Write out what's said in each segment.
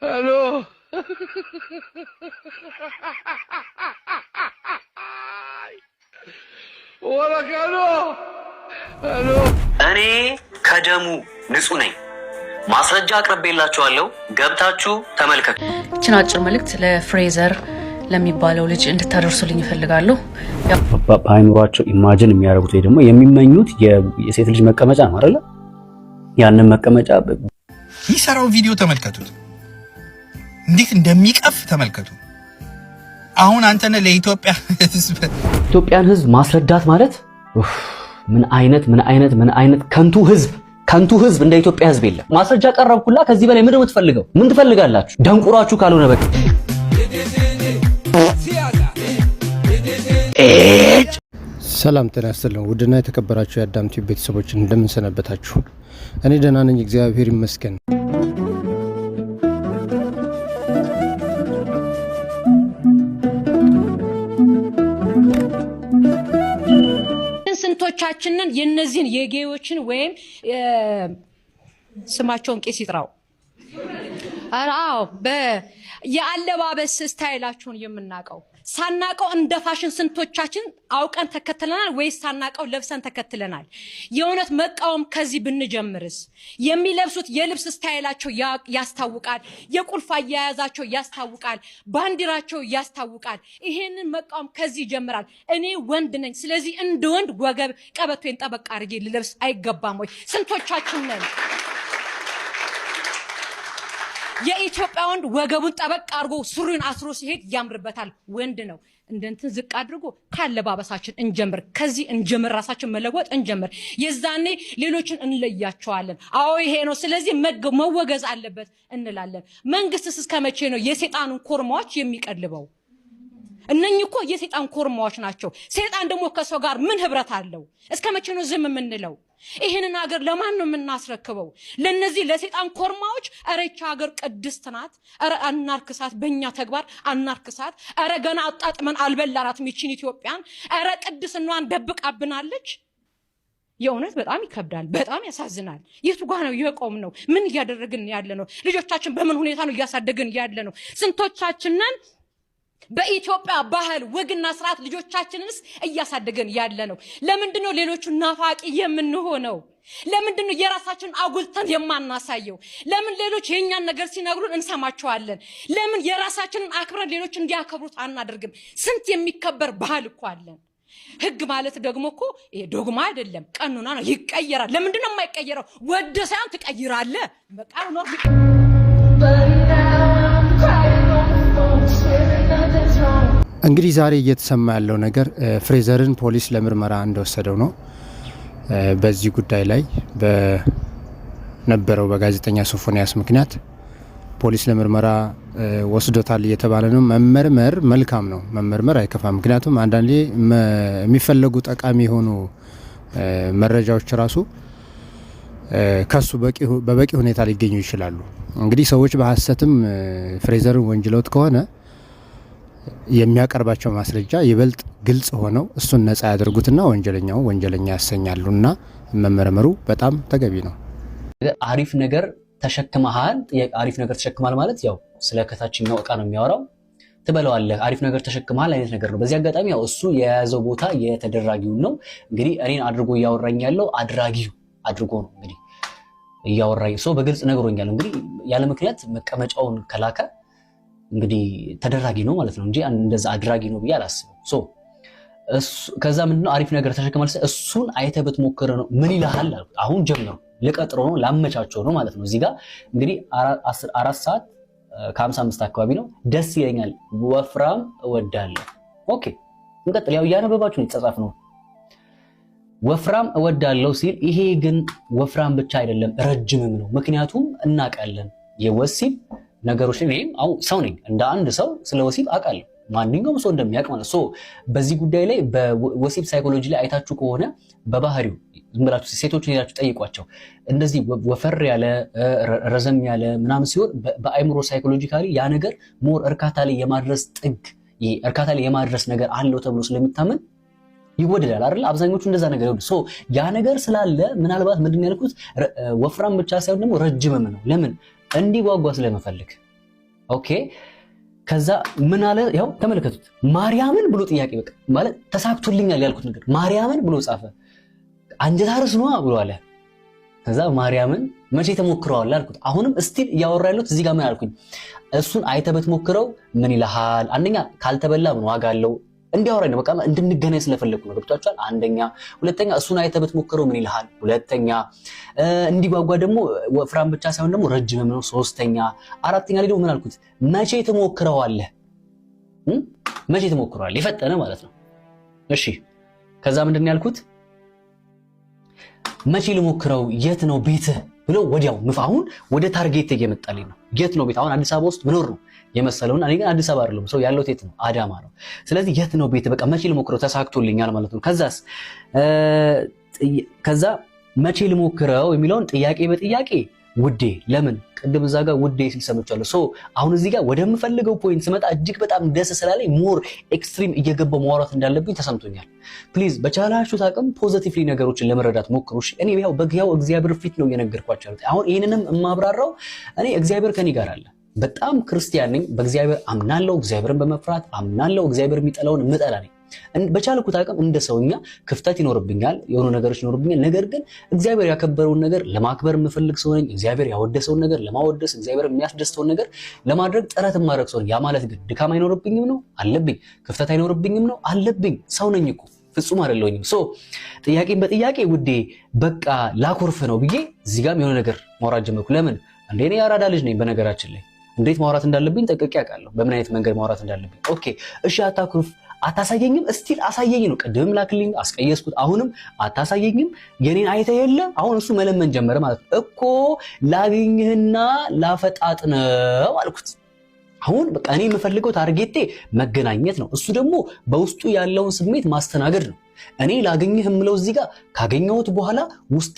الو ولك الو الو እኔ ከደሙ ንጹህ ነኝ ማስረጃ አቅርቤላችኋለሁ ገብታችሁ ተመልከቱ። እቺን አጭር መልእክት ለፍሬዘር ለሚባለው ልጅ እንድታደርሱልኝ እፈልጋለሁ። በአይምሯቸው ኢማጂን የሚያደርጉት ወይ ደግሞ የሚመኙት የሴት ልጅ መቀመጫ ነው አይደል? ያንን መቀመጫ ይሰራው ቪዲዮ ተመልከቱት፣ እንዴት እንደሚቀፍ ተመልከቱ። አሁን አንተነ ለኢትዮጵያ ህዝብ ኢትዮጵያን ህዝብ ማስረዳት ማለት ምን አይነት ከንቱ ህዝብ እንደ ኢትዮጵያ ህዝብ የለም። ማስረጃ ቀረብኩላ። ከዚህ በላይ ምንድነው የምትፈልገው? ምን ትፈልጋላችሁ? ደንቁራችሁ ካልሆነ በቃ ሰላም ጤና ይስጥልን። ውድና የተከበራችሁ የአዳም ቲዩብ ቤተሰቦች እንደምን ሰነበታችሁ? እኔ ደህና ነኝ፣ እግዚአብሔር ይመስገን። ስንቶቻችንን የነዚህን የጌዮችን ወይም ስማቸውን ቄስ ይጥራው አራው የአለባበስ ስታይላቸውን የምናቀው ሳናቀው እንደ ፋሽን ስንቶቻችን አውቀን ተከትለናል ወይስ ሳናቀው ለብሰን ተከትለናል? የእውነት መቃወም ከዚህ ብንጀምርስ? የሚለብሱት የልብስ ስታይላቸው ያስታውቃል፣ የቁልፍ አያያዛቸው ያስታውቃል፣ ባንዲራቸው ያስታውቃል። ይሄንን መቃወም ከዚህ ይጀምራል። እኔ ወንድ ነኝ፣ ስለዚህ እንደ ወንድ ወገብ ቀበቶን ጠበቅ አድርጌ ልለብስ አይገባም ወይ? ስንቶቻችን ነን? የኢትዮጵያ ወንድ ወገቡን ጠበቅ አድርጎ ሱሪን አስሮ ሲሄድ ያምርበታል። ወንድ ነው። እንደንትን ዝቅ አድርጎ ካለባበሳችን እንጀምር። ከዚህ እንጀምር። ራሳችን መለወጥ እንጀምር። የዛኔ ሌሎችን እንለያቸዋለን። አዎ ይሄ ነው፣ ስለዚህ መወገዝ አለበት እንላለን። መንግስትስ እስከ መቼ ነው የሰይጣንን ኮርማዎች የሚቀልበው? እነኚህ እኮ የሰይጣን ኮርማዎች ናቸው። ሰይጣን ደግሞ ከሰው ጋር ምን ህብረት አለው? እስከ መቼ ነው ዝም የምንለው? ይሄንን ሀገር ለማን ነው የምናስረክበው? ለነዚህ ለሰይጣን ኮርማዎች? ኧረ ይህች ሀገር ቅድስት ናት። ኧረ አናርክሳት፣ በእኛ ተግባር አናርክሳት። ኧረ ገና አጣጥመን አልበላናትም ይችን ኢትዮጵያን። ኧረ ቅድስናዋን ደብቃብናለች። የእውነት በጣም ይከብዳል፣ በጣም ያሳዝናል። የቱ ጋር ነው የቆም ነው? ምን እያደረግን ያለ ነው? ልጆቻችን በምን ሁኔታ ነው እያሳደግን ያለ ነው? ስንቶቻችንን በኢትዮጵያ ባህል ወግና ስርዓት ልጆቻችንንስ እያሳደገን ያለ ነው? ለምንድነው ሌሎቹ ናፋቂ የምንሆነው? ለምንድነው የራሳችንን አጉልተን የማናሳየው? ለምን ሌሎች የኛን ነገር ሲነግሩን እንሰማቸዋለን? ለምን የራሳችንን አክብረን ሌሎች እንዲያከብሩት አናደርግም? ስንት የሚከበር ባህል እኮ አለን። ህግ ማለት ደግሞ እኮ ዶግማ አይደለም፣ ቀኑና ነው። ይቀየራል። ለምንድነው የማይቀየረው? ወደ ሳይሆን ትቀይራለህ። በቃ ነው። እንግዲህ ዛሬ እየተሰማ ያለው ነገር ፍሬዘርን ፖሊስ ለምርመራ እንደወሰደው ነው። በዚህ ጉዳይ ላይ በነበረው በጋዜጠኛ ሶፎንያስ ምክንያት ፖሊስ ለምርመራ ወስዶታል እየተባለ ነው። መመርመር መልካም ነው፣ መመርመር አይከፋም። ምክንያቱም አንዳንዴ የሚፈለጉ ጠቃሚ የሆኑ መረጃዎች ራሱ ከሱ በበቂ ሁኔታ ሊገኙ ይችላሉ። እንግዲህ ሰዎች በሐሰትም ፍሬዘርን ወንጅለውት ከሆነ የሚያቀርባቸው ማስረጃ ይበልጥ ግልጽ ሆነው እሱን ነፃ ያደርጉትና ወንጀለኛው ወንጀለኛ ያሰኛሉና መመርመሩ በጣም ተገቢ ነው። አሪፍ ነገር ተሸክመሃል። አሪፍ ነገር ተሸክማል ማለት ያው ስለ ከታችኛው ዕቃ ነው የሚያወራው። ትበለዋለህ። አሪፍ ነገር ተሸክመሃል አይነት ነገር ነው። በዚህ አጋጣሚ ያው እሱ የያዘው ቦታ የተደራጊው ነው። እንግዲህ እኔን አድርጎ እያወራኝ ያለው አድራጊው አድርጎ ነው እንግዲህ እያወራኝ ሰው በግልጽ ነግሮኛል። እንግዲህ ያለ ምክንያት መቀመጫውን ከላከ እንግዲህ ተደራጊ ነው ማለት ነው እንጂ እንደዛ አድራጊ ነው ብዬ አላስብም። ከዛ ምንድነው አሪፍ ነገር ተሸክማል። እሱን አይተህ ብትሞክር ነው ምን ይልሃል አልኩት። አሁን ጀምሮ ልቀጥሮ ነው ላመቻቸው ነው ማለት ነው። እዚህ ጋር እንግዲህ 4 ሰዓት ከ55 አካባቢ ነው። ደስ ይለኛል፣ ወፍራም እወዳለሁ። ኦኬ እንቀጥል። ያው እያነበባችሁ ነው የተጻፈ ነው። ወፍራም እወዳለሁ ሲል ይሄ ግን ወፍራም ብቻ አይደለም ረጅምም ነው። ምክንያቱም እናውቃለን የወሲብ ነገሮች ላይ አሁን ሰው ነኝ እንደ አንድ ሰው ስለ ወሲብ አውቃለሁ። ማንኛውም ሰው እንደሚያውቅ ማለት ነው። በዚህ ጉዳይ ላይ በወሲብ ሳይኮሎጂ ላይ አይታችሁ ከሆነ በባህሪው ዝም ብላችሁ ሴቶችን ሄዳችሁ ጠይቋቸው። እንደዚህ ወፈር ያለ ረዘም ያለ ምናምን ሲሆን በአይምሮ ሳይኮሎጂካሊ ያ ነገር ሞር እርካታ ላይ የማድረስ ጥግ እርካታ ላይ የማድረስ ነገር አለው ተብሎ ስለሚታመን ይወደዳል አይደል? አብዛኞቹ እንደዛ ነገር ይወዱ። ያ ነገር ስላለ ምናልባት ምንድነው ያልኩት ወፍራም ብቻ ሳይሆን ደግሞ ረጅምም ነው። ለምን እንዲጓጓ ስለመፈልግ ኦኬ ከዛ ምን አለ ያው ተመልከቱት ማርያምን ብሎ ጥያቄ በቃ ማለት ተሳክቶልኛል ያልኩት ነገር ማርያምን ብሎ ጻፈ አንጀት አርስ ነው ብሎ አለ ከዛ ማርያምን መቼ ተሞክረዋል አልኩት አሁንም ስቲል ያወራ ያሉት እዚህ ጋር ምን አልኩኝ እሱን አይተበት ሞክረው ምን ይልሃል አንደኛ ካልተበላ ምን ዋጋ አለው እንዲያወራኝ ነው በቃ እንድንገናኝ ስለፈለኩ ነው ገብቷችኋል አንደኛ ሁለተኛ እሱን አይተበት ሞክረው ምን ይልሃል ሁለተኛ እንዲጓጓ ደግሞ ወፍራም ብቻ ሳይሆን ደግሞ ረጅም ነው ሶስተኛ አራተኛ ላይ ደግሞ ምን አልኩት መቼ ተሞክረዋል መቼ ተሞክረዋል የፈጠነ ማለት ነው እሺ ከዛ ምንድነው ያልኩት መቼ ልሞክረው የት ነው ቤትህ ብሎ ወዲያው ምፋሁን ወደ ታርጌት እየመጣልኝ ነው የት ነው ቤት አሁን አዲስ አበባ ውስጥ ምኖር ነው የመሰለውና እኔ ግን አዲስ አበባ አይደለም ሰው ያለው የት ነው አዳማ ነው ስለዚህ የት ነው ቤት በቃ መቼ ልሞክረው ተሳክቶልኛል ማለት ነው ከዛ መቼ ልሞክረው የሚለውን ጥያቄ በጥያቄ ውዴ ለምን ቅድም እዛ ጋር ውዴ ሲል ሰምቻለሁ ሶ አሁን እዚህ ጋር ወደምፈልገው ፖይንት ስመጣ እጅግ በጣም ደስ ስላለኝ ሞር ኤክስትሪም እየገባው ማውራት እንዳለብኝ ተሰምቶኛል ፕሊዝ በቻላችሁት አቅም ፖዚቲቭሊ ነገሮችን ለመረዳት ሞክሩ እኔ ያው በግያው እግዚአብሔር ፊት ነው እየነገርኳችሁ ያሉት አሁን ይሄንንም የማብራራው እኔ እግዚአብሔር ከኔ ጋር አለ በጣም ክርስቲያን ነኝ በእግዚአብሔር አምናለሁ እግዚአብሔርን በመፍራት አምናለሁ እግዚአብሔር የሚጠላውን ምጠላ ነኝ በቻልኩት አቅም እንደ ሰውኛ ክፍተት ይኖርብኛል የሆኑ ነገሮች ይኖርብኛል ነገር ግን እግዚአብሔር ያከበረውን ነገር ለማክበር የምፈልግ ሰው ነኝ እግዚአብሔር ያወደሰውን ነገር ለማወደስ እግዚአብሔር የሚያስደስተውን ነገር ለማድረግ ጥረት ማድረግ ሰው ነኝ ያ ማለት ግን ድካም አይኖርብኝም ነው አለብኝ ክፍተት አይኖርብኝም ነው አለብኝ ሰው ነኝ እኮ ፍጹም አይደለሁኝም ሶ ጥያቄን በጥያቄ ውዴ በቃ ላኮርፍ ነው ብዬ እዚህ ጋርም የሆነ ነገር ማውራት ጀመርኩ ለምን እንዴ እኔ ያራዳ ልጅ ነኝ በነገራችን ላይ እንዴት ማውራት እንዳለብኝ ጠንቅቄ አውቃለሁ በምን አይነት መንገድ ማውራት እንዳለብኝ ኦኬ እሺ አታኩርፍ አታሳየኝም እስቲል አሳየኝ ነው ቀደም ላክልኝ አስቀየስኩት አሁንም አታሳየኝም የኔን አይተ የለ አሁን እሱ መለመን ጀመረ ማለት እኮ ላግኝህና ላፈጣጥነው አልኩት አሁን በቃ እኔ የምፈልገው ታርጌቴ መገናኘት ነው እሱ ደግሞ በውስጡ ያለውን ስሜት ማስተናገድ ነው እኔ ላገኝህ የምለው እዚህ ጋር ካገኘሁት በኋላ ውስጤ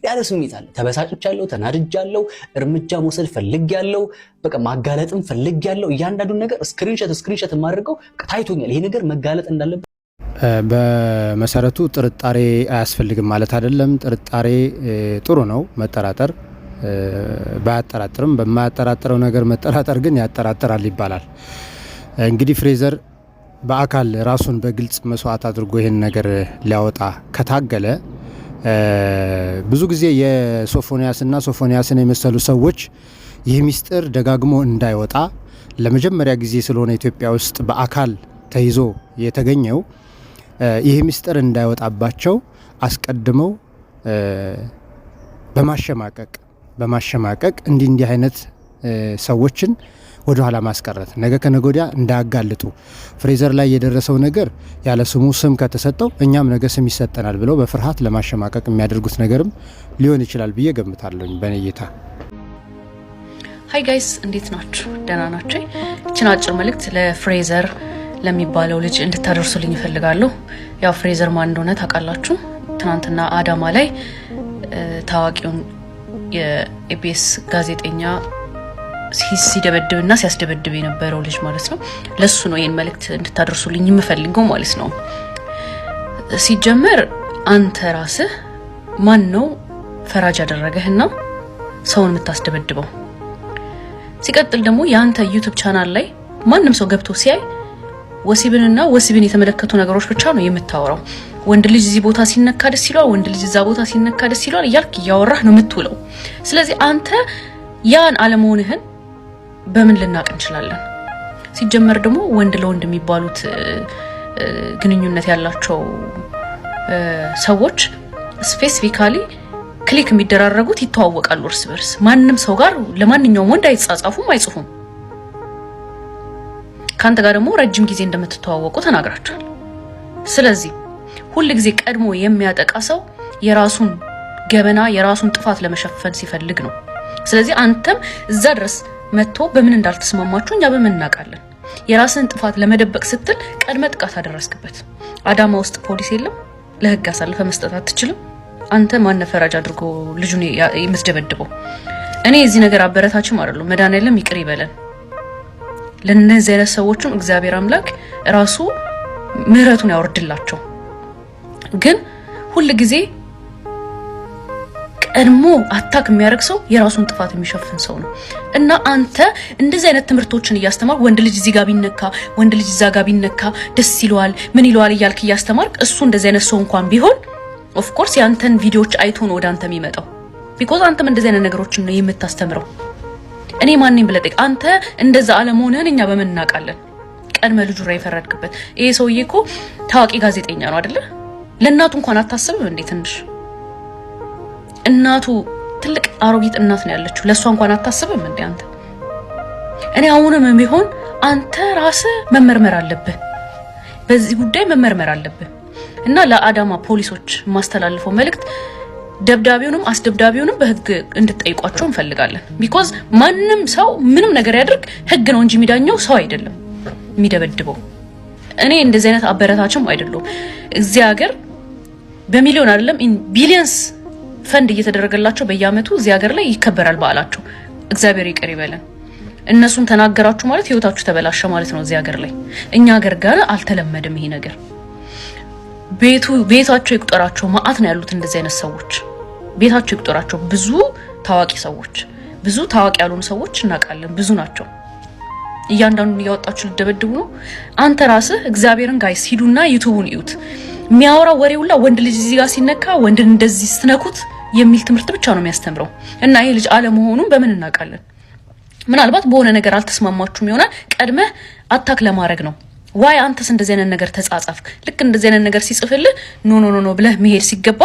ያለ ስሜት አለ ተበሳጭቻለሁ ተናድጃለሁ እርምጃ መውሰድ ፈልጌያለሁ በቃ ማጋለጥም ፈልጌያለሁ እያንዳንዱን ነገር ስክሪንሾት የማደርገው ታይቶኛል ይሄ ነገር መጋለጥ እንዳለበት በመሰረቱ ጥርጣሬ አያስፈልግም ማለት አይደለም ጥርጣሬ ጥሩ ነው መጠራጠር ባያጠራጥርም በማያጠራጥረው ነገር መጠራጠር ግን ያጠራጥራል ይባላል እንግዲህ ፍሬዘር በአካል ራሱን በግልጽ መስዋዕት አድርጎ ይሄን ነገር ሊያወጣ ከታገለ ብዙ ጊዜ የሶፎንያስና ሶፎንያስን የመሰሉ ሰዎች ይህ ሚስጥር ደጋግሞ እንዳይወጣ ለመጀመሪያ ጊዜ ስለሆነ ኢትዮጵያ ውስጥ በአካል ተይዞ የተገኘው ይህ ሚስጥር እንዳይወጣባቸው አስቀድመው በማሸማቀቅ እንዲህ አይነት ሰዎችን ወደ ኋላ ማስቀረት ነገ ከነገወዲያ እንዳያጋልጡ ፍሬዘር ላይ የደረሰው ነገር ያለ ስሙ ስም ከተሰጠው እኛም ነገ ስም ይሰጠናል ብለው በፍርሃት ለማሸማቀቅ የሚያደርጉት ነገርም ሊሆን ይችላል ብዬ ገምታለሁ በነይታ ሃይ ጋይስ እንዴት ናችሁ ደህና ናችሁ እቺን አጭር መልእክት ለፍሬዘር ለሚባለው ልጅ እንድታደርሱልኝ እፈልጋለሁ ያው ፍሬዘር ማን እንደሆነ ታውቃላችሁ ትናንትና አዳማ ላይ ታዋቂውን የኢቢኤስ ጋዜጠኛ ሲደበድብና ሲያስደበድብ የነበረው ልጅ ማለት ነው ለሱ ነው ይሄን መልእክት እንድታደርሱልኝ የምፈልገው ማለት ነው ሲጀመር አንተ ራስህ ማን ነው ፈራጅ ያደረገህና ሰውን የምታስደበድበው ሲቀጥል ደግሞ ያንተ ዩቲዩብ ቻናል ላይ ማንንም ሰው ገብቶ ሲያይ ወሲብንና ወሲብን የተመለከቱ ነገሮች ብቻ ነው የምታወራው ወንድ ልጅ እዚህ ቦታ ሲነካ ደስ ይላል ወንድ ልጅ እዛ ቦታ ሲነካ ደስ ይላል እያልክ ያወራህ ነው የምትውለው ስለዚህ አንተ ያን አለመሆንህን በምን ልናቅ እንችላለን ሲጀመር ደግሞ ወንድ ለወንድ የሚባሉት ግንኙነት ያላቸው ሰዎች ስፔሲፊካሊ ክሊክ የሚደራረጉት ይተዋወቃሉ እርስ በርስ ማንንም ሰው ጋር ለማንኛውም ወንድ አይጻጻፉም አይጽፉም ካንተ ጋር ደግሞ ረጅም ጊዜ እንደምትተዋወቁ ተናግራችኋል ስለዚህ ሁሉ ጊዜ ቀድሞ የሚያጠቃ ሰው የራሱን ገበና የራሱን ጥፋት ለመሸፈን ሲፈልግ ነው ስለዚህ አንተም እዛ ድረስ መጥቶ በምን እንዳልተስማማችሁ እኛ በምን እናውቃለን የራስን ጥፋት ለመደበቅ ስትል ቀድመ ጥቃት አደረስክበት አዳማ ውስጥ ፖሊስ የለም ለህግ አሳልፈ መስጠት አትችልም አንተ ማን ፈራጅ አድርጎ ልጁን የምትደበድበው እኔ እዚህ ነገር አበረታችም አይደለም መድኃኒዓለም ይቅር ይበለን ለነዚህ አይነት ሰዎችም እግዚአብሔር አምላክ ራሱ ምህረቱን ያወርድላቸው ግን ሁሉ ጊዜ ቀድሞ አታክ የሚያደርግ ሰው የራሱን ጥፋት የሚሸፍን ሰው ነው። እና አንተ እንደዚህ አይነት ትምህርቶችን እያስተማርክ ወንድ ልጅ እዚህ ጋር ቢነካ ወንድ ልጅ እዛ ጋር ቢነካ ደስ ይለዋል ምን ይለዋል እያልክ እያስተማርክ እሱ እንደዚህ አይነት ሰው እንኳን ቢሆን ኦፍ ኮርስ ያንተን ቪዲዮዎች አይቶ ነው ወደ አንተ የሚመጣው። ቢኮዝ አንተም እንደዚህ አይነት ነገሮችን ነው የምታስተምረው። እኔ ማንንም ብለጠቅ አንተ እንደዛ አለመሆንህን እኛ በምን እናውቃለን? ቀድመ ልጁ ላይ ፈረድክበት። ይሄ ሰውዬ እኮ ታዋቂ ጋዜጠኛ ነው አይደለ? ለእናቱ እንኳን አታስብም እንዴ? ትንሽ እናቱ ትልቅ አሮጊት እናት ነው ያለችው። ለሷ እንኳን አታስብም እንዴ አንተ? እኔ አሁንም ቢሆን አንተ ራስህ መመርመር አለብህ፣ በዚህ ጉዳይ መመርመር አለብህ። እና ለአዳማ ፖሊሶች ማስተላልፈው መልእክት ደብዳቤውንም አስደብዳቤውንም በህግ እንድትጠይቋቸው እንፈልጋለን። ቢኮዝ ማንም ሰው ምንም ነገር ያድርግ ህግ ነው እንጂ የሚዳኘው ሰው አይደለም የሚደበድበው። እኔ እንደዚህ አይነት አበረታችም አይደለም። እዚህ ሀገር በሚሊዮን አይደለም ቢሊየንስ ፈንድ እየተደረገላቸው በየአመቱ እዚህ ሀገር ላይ ይከበራል በዓላቸው። እግዚአብሔር ይቅር ይበለን። እነሱን ተናገራችሁ ማለት ህይወታችሁ ተበላሸ ማለት ነው እዚህ ሀገር ላይ። እኛ ሀገር ጋር አልተለመደም ይሄ ነገር። ቤታቸው ይቁጠራቸው ማአት ነው ያሉት እንደዚህ አይነት ሰዎች። ቤታቸው ይቁጠራቸው ብዙ ታዋቂ ሰዎች፣ ብዙ ታዋቂ ያሉን ሰዎች እናውቃለን፣ ብዙ ናቸው። እያንዳንዱን እያወጣችሁ ልደበድቡ ነው። አንተ ራስህ እግዚአብሔርን ጋይስ ሂዱና ዩቲዩብን እዩት። የሚያወራው ወሬውላ ወንድ ልጅ እዚህ ጋር ሲነካ ወንድን እንደዚህ ስትነኩት የሚል ትምህርት ብቻ ነው የሚያስተምረው። እና ይሄ ልጅ አለመሆኑን በምን እናውቃለን? ምናልባት በሆነ ነገር አልተስማማችሁም ይሆናል። ቀድመህ አታክ ለማድረግ ነው። ዋይ አንተስ እንደዚህ አይነት ነገር ተጻጻፍክ? ልክ እንደዚህ አይነት ነገር ሲጽፍልህ ኖ ኖ ኖ ብለህ መሄድ ሲገባ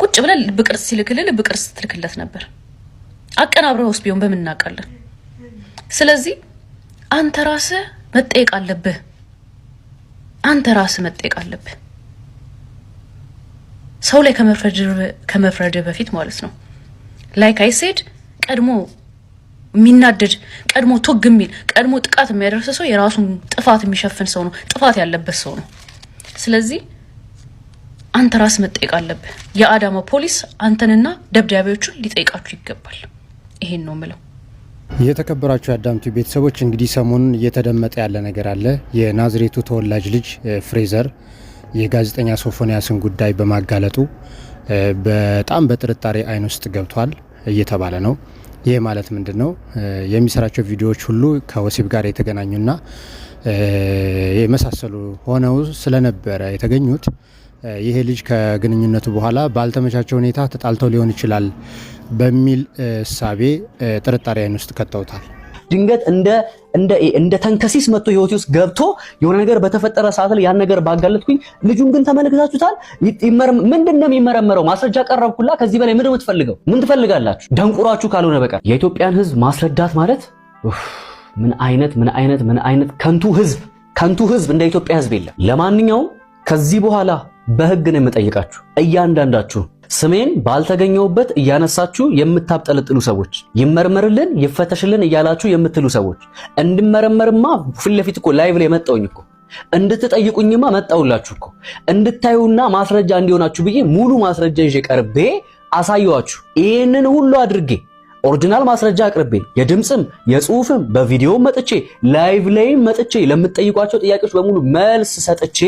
ቁጭ ብለህ ልብ ቅርጽ ሲልክልህ ልብ ቅርጽ ትልክለት ነበር። አቀናብረውስ ቢሆን በምን እናውቃለን? ስለዚህ አንተ ራስህ መጠየቅ አለብህ። አንተ ራስህ መጠየቅ አለብህ። ሰው ላይ ከመፍረድ በፊት ማለት ነው። ላይክ አይ ሴድ ቀድሞ የሚናደድ ቀድሞ ቶግ የሚል ቀድሞ ጥቃት የሚያደርስ ሰው የራሱን ጥፋት የሚሸፍን ሰው ነው፣ ጥፋት ያለበት ሰው ነው። ስለዚህ አንተ ራስህ መጠየቅ አለብህ። የአዳማ ፖሊስ አንተንና ደብዳቤዎቹን ሊጠይቃችሁ ይገባል። ይሄን ነው የምለው። የተከበራችሁ የአዳምቱ ቤተሰቦች እንግዲህ ሰሞኑን እየተደመጠ ያለ ነገር አለ። የናዝሬቱ ተወላጅ ልጅ ፍሬዘር የጋዜጠኛ ሶፎንያስን ጉዳይ በማጋለጡ በጣም በጥርጣሬ አይን ውስጥ ገብቷል እየተባለ ነው። ይህ ማለት ምንድን ነው? የሚሰራቸው ቪዲዮዎች ሁሉ ከወሲብ ጋር የተገናኙና የመሳሰሉ ሆነው ስለነበረ የተገኙት ይሄ ልጅ ከግንኙነቱ በኋላ ባልተመቻቸው ሁኔታ ተጣልተው ሊሆን ይችላል በሚል እሳቤ ጥርጣሬ አይን ውስጥ ከተውታል። ድንገት እንደ ተንከሲስ መጥቶ ህይወት ውስጥ ገብቶ የሆነ ነገር በተፈጠረ ሰዓት ላይ ያን ነገር ባጋለጥኩኝ። ልጁን ግን ተመልክታችሁታል። ምንድነው የሚመረመረው? ማስረጃ ቀረብኩላ። ከዚህ በላይ ምንድነው የምትፈልገው? ምን ትፈልጋላችሁ? ደንቁራችሁ ካልሆነ በቀር የኢትዮጵያን ህዝብ ማስረዳት ማለት ምን አይነት ከንቱ ህዝብ እንደ ኢትዮጵያ ህዝብ የለም። ለማንኛውም ከዚህ በኋላ በህግ ነው የምጠይቃችሁ። እያንዳንዳችሁ ስሜን ባልተገኘውበት እያነሳችሁ የምታብጠለጥሉ ሰዎች፣ ይመርመርልን ይፈተሽልን እያላችሁ የምትሉ ሰዎች፣ እንድመረመርማ ፊት ለፊት እኮ ላይቭ ላይ መጣውኝ እኮ እንድትጠይቁኝማ መጣውላችሁ እኮ እንድታዩና ማስረጃ እንዲሆናችሁ ብዬ ሙሉ ማስረጃ ይዤ ቀርቤ አሳየዋችሁ። ይሄንን ሁሉ አድርጌ ኦሪጂናል ማስረጃ አቅርቤ የድምጽም የጽሁፍም በቪዲዮም መጥቼ ላይቭ ላይም መጥቼ ለምትጠይቋቸው ጥያቄዎች በሙሉ መልስ ሰጥቼ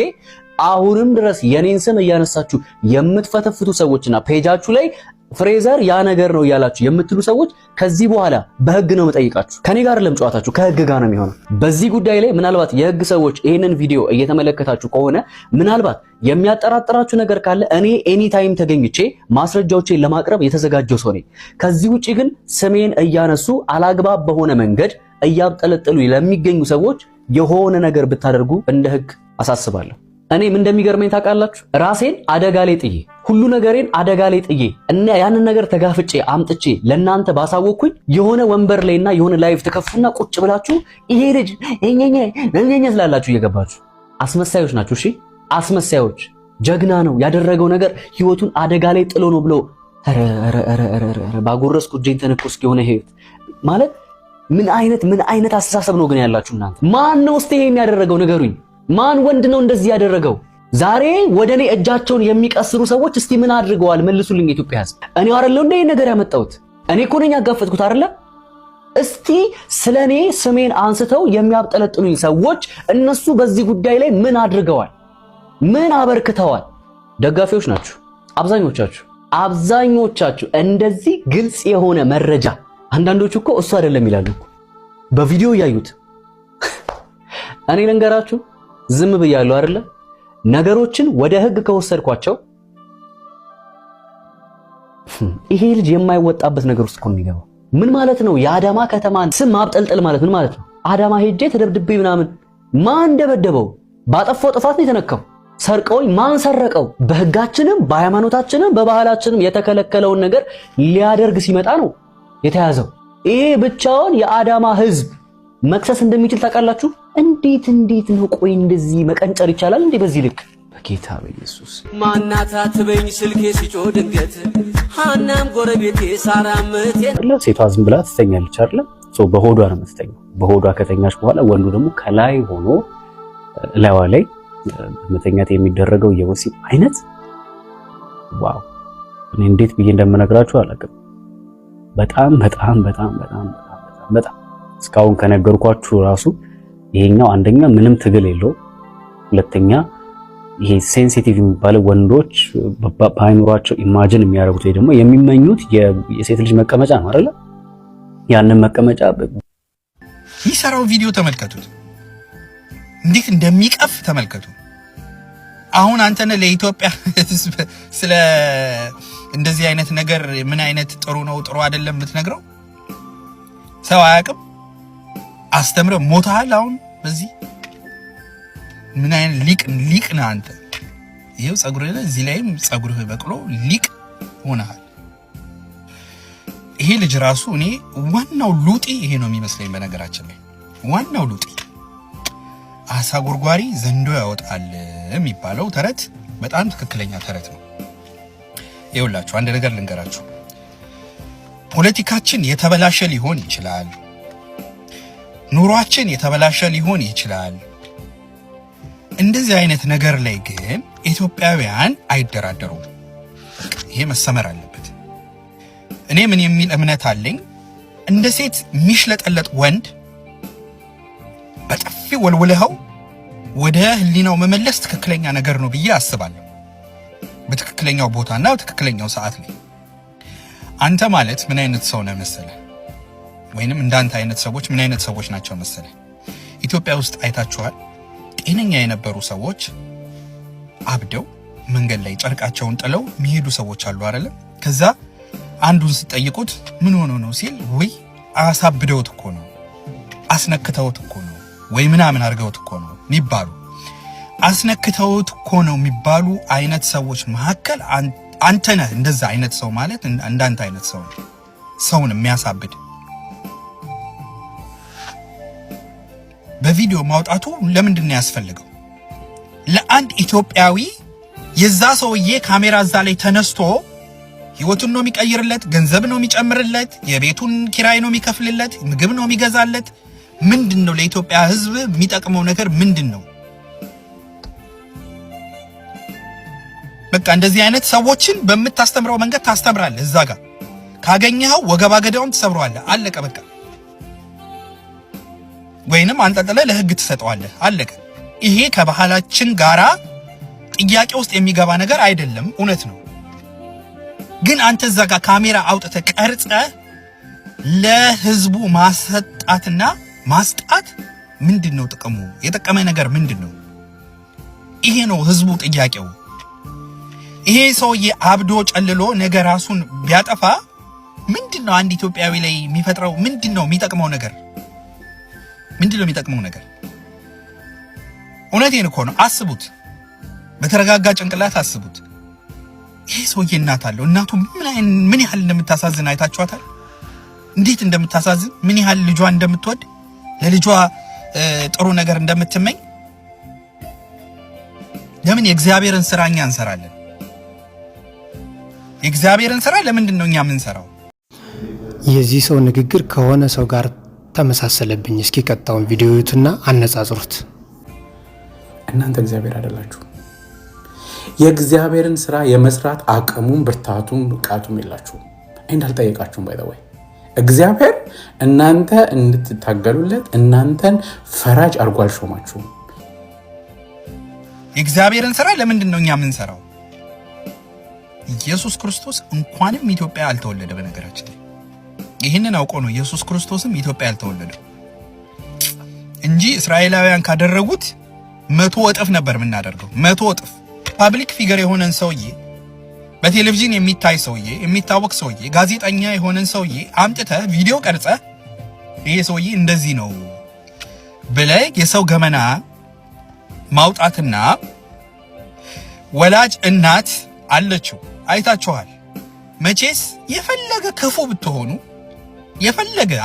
አሁንም ድረስ የኔን ስም እያነሳችሁ የምትፈተፍቱ ሰዎችና ፔጃችሁ ላይ ፍሬዘር ያ ነገር ነው እያላችሁ የምትሉ ሰዎች ከዚህ በኋላ በህግ ነው የምጠይቃችሁ። ከኔ ጋር ለምጨዋታችሁ ከህግ ጋር ነው የሚሆነው። በዚህ ጉዳይ ላይ ምናልባት የህግ ሰዎች ይሄንን ቪዲዮ እየተመለከታችሁ ከሆነ ምናልባት የሚያጠራጥራችሁ ነገር ካለ እኔ ኤኒ ታይም ተገኝቼ ማስረጃዎችን ለማቅረብ የተዘጋጀው ሰው ነኝ። ከዚህ ውጪ ግን ስሜን እያነሱ አላግባብ በሆነ መንገድ እያብጠለጠሉ ለሚገኙ ሰዎች የሆነ ነገር ብታደርጉ እንደ ህግ አሳስባለሁ። እኔም እንደሚገርመኝ ታውቃላችሁ፣ ራሴን አደጋ ላይ ጥዬ ሁሉ ነገሬን አደጋ ላይ ጥዬ እና ያንን ነገር ተጋፍጬ አምጥቼ ለናንተ ባሳወቅኩኝ የሆነ ወንበር ላይና የሆነ ላይቭ ተከፉና ቁጭ ብላችሁ ይሄ ልጅ እኛኛ ስላላችሁ እየገባችሁ አስመሳዮች ናችሁ። እሺ አስመሳዮች። ጀግና ነው ያደረገው ነገር ህይወቱን አደጋ ላይ ጥሎ ነው ብሎ ባጎረስኩ እጄን ተነኮስኩ የሆነ ህይወት ማለት ምን አይነት አስተሳሰብ ነው ግን ያላችሁ እናንተ? ማን ነው እስቲ ይሄን ያደረገው ንገሩኝ። ማን ወንድ ነው እንደዚህ ያደረገው? ዛሬ ወደኔ እጃቸውን የሚቀስሩ ሰዎች እስቲ ምን አድርገዋል? መልሱልኝ። የኢትዮጵያ ህዝብ እኔ አይደለሁ እንደ ነገር ያመጣሁት? እኔ እኮ ነኝ ያጋፈጥኩት አይደለ? እስቲ ስለኔ ስሜን አንስተው የሚያብጠለጥሉኝ ሰዎች እነሱ በዚህ ጉዳይ ላይ ምን አድርገዋል? ምን አበርክተዋል? ደጋፊዎች ናችሁ አብዛኞቻችሁ። አብዛኞቻችሁ እንደዚህ ግልጽ የሆነ መረጃ አንዳንዶቹ እኮ እሱ አይደለም ይላሉ በቪዲዮ ያዩት። እኔ ልንገራችሁ ዝም ብያለሁ አይደለ? ነገሮችን ወደ ህግ ከወሰድኳቸው ይሄ ልጅ የማይወጣበት ነገር ውስጥ እኮ የሚገባው ምን ማለት ነው? የአዳማ ከተማን ስም ማብጠልጠል ማለት ምን ማለት ነው? አዳማ ሄጄ ተደብድቤ ምናምን ማን ደበደበው? ባጠፋው ጥፋት ነው የተነካው። ሰርቀውኝ ማን ሰረቀው? በህጋችንም በሃይማኖታችንም በባህላችንም የተከለከለውን ነገር ሊያደርግ ሲመጣ ነው የተያዘው። ይሄ ብቻውን የአዳማ ህዝብ መክሰስ እንደሚችል ታውቃላችሁ? እንዴት ነው? ቆይ እንደዚህ መቀንጨር ይቻላል እንዴ? በዚህ ልክ በጌታ በኢየሱስ ማናታ ትበኝ ስልኬ ሲጮ ድንገት ሃናም ጎረቤቴ ሳራምቴ ሴቷ ዝም ብላ ትተኛለች አይደል? በሆዷ ነው የምትተኛው። በሆዷ ከተኛች በኋላ ወንዱ ደግሞ ከላይ ሆኖ ላይዋ ላይ መተኛት የሚደረገው የወሲብ አይነት ዋው! እኔ እንዴት ብዬ እንደምነግራችሁ አላውቅም። በጣም እስካሁን ከነገርኳችሁ ራሱ ይሄኛው አንደኛ ምንም ትግል የለው፣ ሁለተኛ ይሄ ሴንሲቲቭ የሚባለው ወንዶች በአይምሯቸው ኢማጂን የሚያደርጉት ወይ ደግሞ የሚመኙት የሴት ልጅ መቀመጫ ነው አይደል? ያንን መቀመጫ ይሰራው ቪዲዮ ተመልከቱት፣ እንዴት እንደሚቀፍ ተመልከቱ። አሁን አንተነ ለኢትዮጵያ ስለ እንደዚህ አይነት ነገር ምን አይነት ጥሩ ነው ጥሩ አይደለም የምትነግረው ሰው አያውቅም። አስተምረህ ሞተሃል። አሁን በዚህ ምን አይነት ሊቅ ነህ አንተ? ይሄው ጸጉርህ እዚህ ላይም ጸጉርህ በቅሎ ሊቅ ሆነሃል። ይሄ ልጅ ራሱ እኔ ዋናው ሉጢ ይሄ ነው የሚመስለኝ። በነገራችን ላይ ዋናው ሉጢ አሳ ጎርጓሪ ዘንዶ ያወጣል የሚባለው ተረት በጣም ትክክለኛ ተረት ነው። ይኸውላችሁ አንድ ነገር ልንገራችሁ። ፖለቲካችን የተበላሸ ሊሆን ይችላል፣ ኑሯችን የተበላሸ ሊሆን ይችላል። እንደዚህ አይነት ነገር ላይ ግን ኢትዮጵያውያን አይደራደሩም። ይሄ መሰመር አለበት። እኔ ምን የሚል እምነት አለኝ፣ እንደ ሴት ሚሽለጠለጥ ወንድ በጥፊ ወልወለኸው ወደ ህሊናው መመለስ ትክክለኛ ነገር ነው ብዬ አስባለሁ። በትክክለኛው ቦታና በትክክለኛው ሰዓት ላይ አንተ ማለት ምን አይነት ሰው ነህ መሰለህ? ወይንም እንዳንተ አይነት ሰዎች ምን አይነት ሰዎች ናቸው መሰለህ? ኢትዮጵያ ውስጥ አይታችኋል። ጤነኛ የነበሩ ሰዎች አብደው መንገድ ላይ ጨርቃቸውን ጥለው የሚሄዱ ሰዎች አሉ አይደል? ከዛ አንዱን ስትጠይቁት ምን ሆኖ ነው ሲል ወይ አሳብደውት እኮ ነው፣ አስነክተውት እኮ ነው፣ ወይ ምናምን አድርገውት እኮ ነው የሚባሉ አስነክተውት እኮ ነው የሚባሉ አይነት ሰዎች መካከል አንተ ነህ። እንደዛ አይነት ሰው ማለት እንዳንተ አይነት ሰው ነው ሰውን የሚያሳብድ። በቪዲዮ ማውጣቱ ለምንድን ነው ያስፈልገው? ለአንድ ኢትዮጵያዊ የዛ ሰውዬ ካሜራ እዛ ላይ ተነስቶ ህይወቱን ነው የሚቀይርለት፣ ገንዘብ ነው የሚጨምርለት፣ የቤቱን ኪራይ ነው የሚከፍልለት፣ ምግብ ነው የሚገዛለት። ምንድነው ለኢትዮጵያ ህዝብ የሚጠቅመው ነገር ምንድነው? በቃ እንደዚህ አይነት ሰዎችን በምታስተምረው መንገድ ታስተምራለህ። እዛ ጋር ካገኘኸው ወገባ ገዳውን ትሰብረዋለህ። አለቀ በቃ። ወይንም አንጠልጥለህ ለህግ ትሰጠዋለህ። አለቀ። ይሄ ከባህላችን ጋራ ጥያቄ ውስጥ የሚገባ ነገር አይደለም። እውነት ነው። ግን አንተ እዛ ጋር ካሜራ አውጥተህ ቀርጸህ ለህዝቡ ማሰጣትና ማስጣት ምንድነው ጥቅሙ? የጠቀመ ነገር ምንድነው? ይሄ ነው ህዝቡ ጥያቄው። ይሄ ሰውዬ አብዶ ጨልሎ ነገ ራሱን ቢያጠፋ ምንድነው አንድ ኢትዮጵያዊ ላይ የሚፈጥረው? ምንድነው የሚጠቅመው ነገር? ምንድነው የሚጠቅመው ነገር? እውነቴን እኮ ነው። አስቡት፣ በተረጋጋ ጭንቅላት አስቡት። ይሄ ሰውዬ እናት አለው። እናቱ ምን ያህል እንደምታሳዝን አይታችኋታል? እንዴት እንደምታሳዝን፣ ምን ያህል ልጇ እንደምትወድ፣ ለልጇ ጥሩ ነገር እንደምትመኝ። ለምን የእግዚአብሔርን ስራ እኛ እንሰራለን? የእግዚአብሔርን ስራ ለምንድን ነው እኛ የምንሰራው? የዚህ ሰው ንግግር ከሆነ ሰው ጋር ተመሳሰለብኝ። እስኪ ቀጣውን ቪዲዮ እዩትና አነጻጽሩት። እናንተ እግዚአብሔር አይደላችሁ። የእግዚአብሔርን ስራ የመስራት አቅሙም ብርታቱም ብቃቱም የላችሁም። እንዳልጠየቃችሁም ባይዘወይ እግዚአብሔር እናንተ እንድትታገሉለት እናንተን ፈራጅ አድርጎ አልሾማችሁም። የእግዚአብሔርን ስራ ለምንድን ነው እኛ የምንሰራው? ኢየሱስ ክርስቶስ እንኳንም ኢትዮጵያ አልተወለደ። በነገራችን ላይ ይህንን አውቆ ነው ኢየሱስ ክርስቶስም ኢትዮጵያ አልተወለደው እንጂ እስራኤላውያን ካደረጉት 100 እጥፍ ነበር የምናደርገው። 100 እጥፍ ፓብሊክ ፊገር የሆነን ሰውዬ፣ በቴሌቪዥን የሚታይ ሰውዬ፣ የሚታወቅ ሰውዬ፣ ጋዜጠኛ የሆነን ሰውዬ አምጥተህ ቪዲዮ ቀርጸህ ይሄ ሰውዬ እንደዚህ ነው ብለህ የሰው ገመና ማውጣትና ወላጅ እናት አለችው አይታችኋል። መቼስ የፈለገ ክፉ ብትሆኑ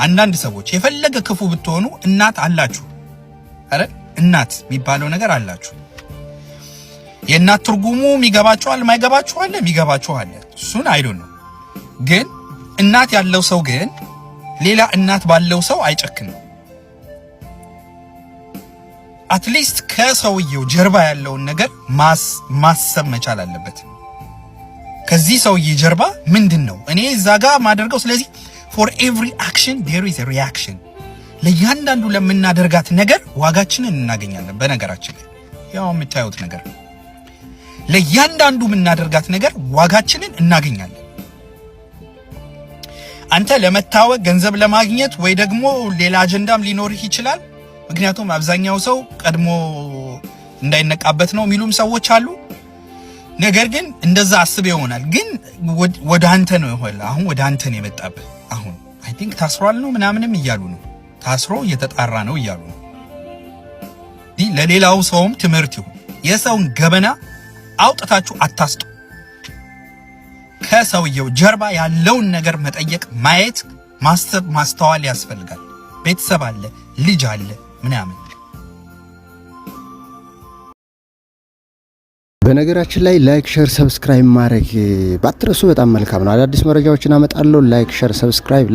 አንዳንድ ሰዎች የፈለገ ክፉ ብትሆኑ እናት አላችሁ። አረ እናት የሚባለው ነገር አላችሁ። የእናት ትርጉሙ የሚገባችኋል ማይገባችኋል የሚገባችኋል እሱን አይዶን ነው። ግን እናት ያለው ሰው ግን ሌላ እናት ባለው ሰው አይጨክንም። አትሊስት ከሰውየው ጀርባ ያለውን ነገር ማሰብ መቻል አለበት። ከዚህ ሰውዬ ጀርባ ምንድነው እኔ እዛ ጋር ማደርገው? ስለዚህ for every action there is a reaction። ለእያንዳንዱ ለምናደርጋት ነገር ዋጋችንን እናገኛለን። በነገራችን ላይ ያው የምታዩት ነገር ለእያንዳንዱ የምናደርጋት ነገር ዋጋችንን እናገኛለን። አንተ ለመታወቅ ገንዘብ ለማግኘት ወይ ደግሞ ሌላ አጀንዳም ሊኖርህ ይችላል። ምክንያቱም አብዛኛው ሰው ቀድሞ እንዳይነቃበት ነው የሚሉም ሰዎች አሉ። ነገር ግን እንደዛ አስበ ይሆናል። ግን ወደ አንተ ነው ይሆናል። አሁን ወደ አንተ ነው የመጣብህ። አሁን አይ ቲንክ ታስሯል ነው ምናምንም እያሉ ነው። ታስሮ እየተጣራ ነው እያሉ ነው። ለሌላው ሰውም ትምህርት ይሁን። የሰውን ገበና አውጥታችሁ አታስጡ። ከሰውየው ጀርባ ያለውን ነገር መጠየቅ፣ ማየት፣ ማሰብ፣ ማስተዋል ያስፈልጋል። ቤተሰብ አለ፣ ልጅ አለ ምናምን። በነገራችን ላይ ላይክ፣ ሼር፣ ሰብስክራይብ ማድረግ ባትረሱ በጣም መልካም ነው። አዳዲስ መረጃዎችን አመጣለሁ። ላይክ፣ ሼር፣ ሰብስክራይብ